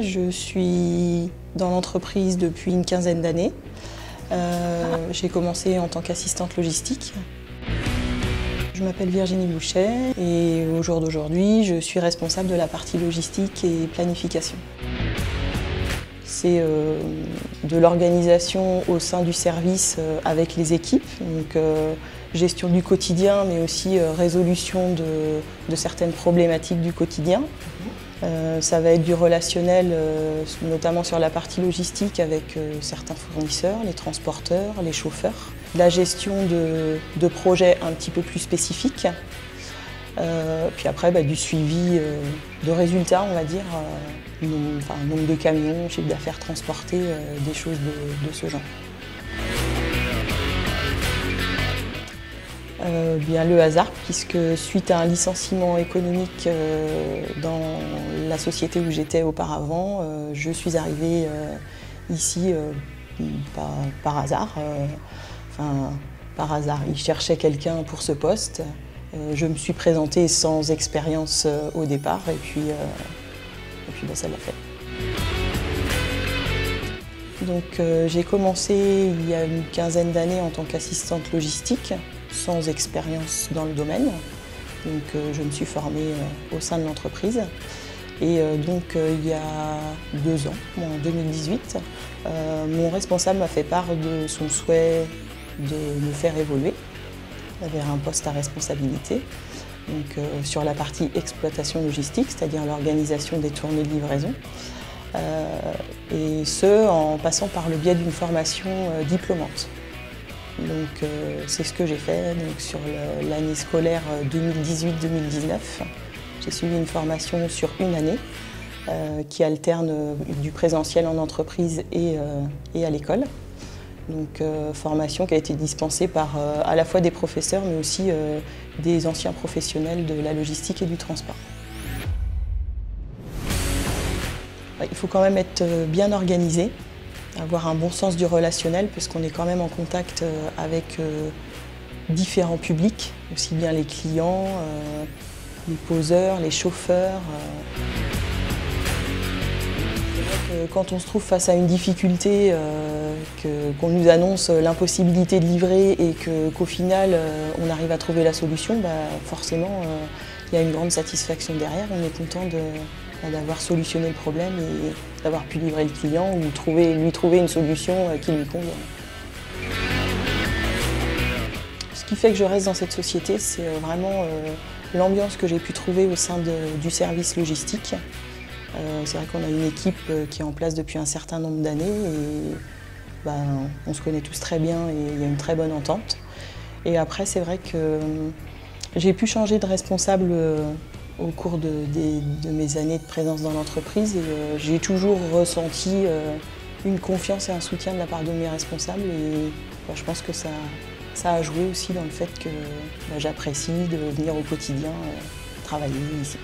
Je suis dans l'entreprise depuis une quinzaine d'années. J'ai commencé en tant qu'assistante logistique. Je m'appelle Virginie Bouchet et au jour d'aujourd'hui, je suis responsable de la partie logistique et planification. C'est de l'organisation au sein du service avec les équipes, donc gestion du quotidien, mais aussi résolution de certaines problématiques du quotidien. Ça va être du relationnel, notamment sur la partie logistique avec certains fournisseurs, les transporteurs, les chauffeurs. La gestion de projets un petit peu plus spécifiques. Puis après, du suivi de résultats, on va dire, nombre de camions, chiffre d'affaires transportés, des choses de ce genre. Le hasard, puisque suite à un licenciement économique dans la société où j'étais auparavant, je suis arrivée ici par hasard. Par hasard, ils cherchaient quelqu'un pour ce poste. Je me suis présentée sans expérience au départ et puis ça l'a fait. Donc j'ai commencé il y a une quinzaine d'années en tant qu'assistante logistique, sans expérience dans le domaine. Donc je me suis formée au sein de l'entreprise. Et il y a 2 ans, en 2018, mon responsable m'a fait part de son souhait de me faire évoluer vers un poste à responsabilité. Donc, sur la partie exploitation logistique, c'est-à-dire l'organisation des tournées de livraison. Et ce, en passant par le biais d'une formation diplômante. Donc c'est ce que j'ai fait donc, sur l'année scolaire 2018-2019. J'ai suivi une formation sur une année qui alterne du présentiel en entreprise et à l'école. Donc formation qui a été dispensée par à la fois des professeurs mais aussi des anciens professionnels de la logistique et du transport. Il faut quand même être bien organisé, avoir un bon sens du relationnel parce qu'on est quand même en contact avec différents publics, aussi bien les clients, les poseurs, les chauffeurs. Quand on se trouve face à une difficulté, qu'on nous annonce l'impossibilité de livrer et qu'au final on arrive à trouver la solution, forcément il y a une grande satisfaction derrière. On est content d'avoir solutionné le problème et d'avoir pu livrer le client ou lui trouver une solution qui lui convient. Ce qui fait que je reste dans cette société, c'est vraiment l'ambiance que j'ai pu trouver au sein du service logistique. C'est vrai qu'on a une équipe qui est en place depuis un certain nombre d'années et on se connaît tous très bien et il y a une très bonne entente. Et après, c'est vrai que j'ai pu changer de responsable au cours de mes années de présence dans l'entreprise et j'ai toujours ressenti une confiance et un soutien de la part de mes responsables et je pense que ça a joué aussi dans le fait que j'apprécie de venir au quotidien travailler ici.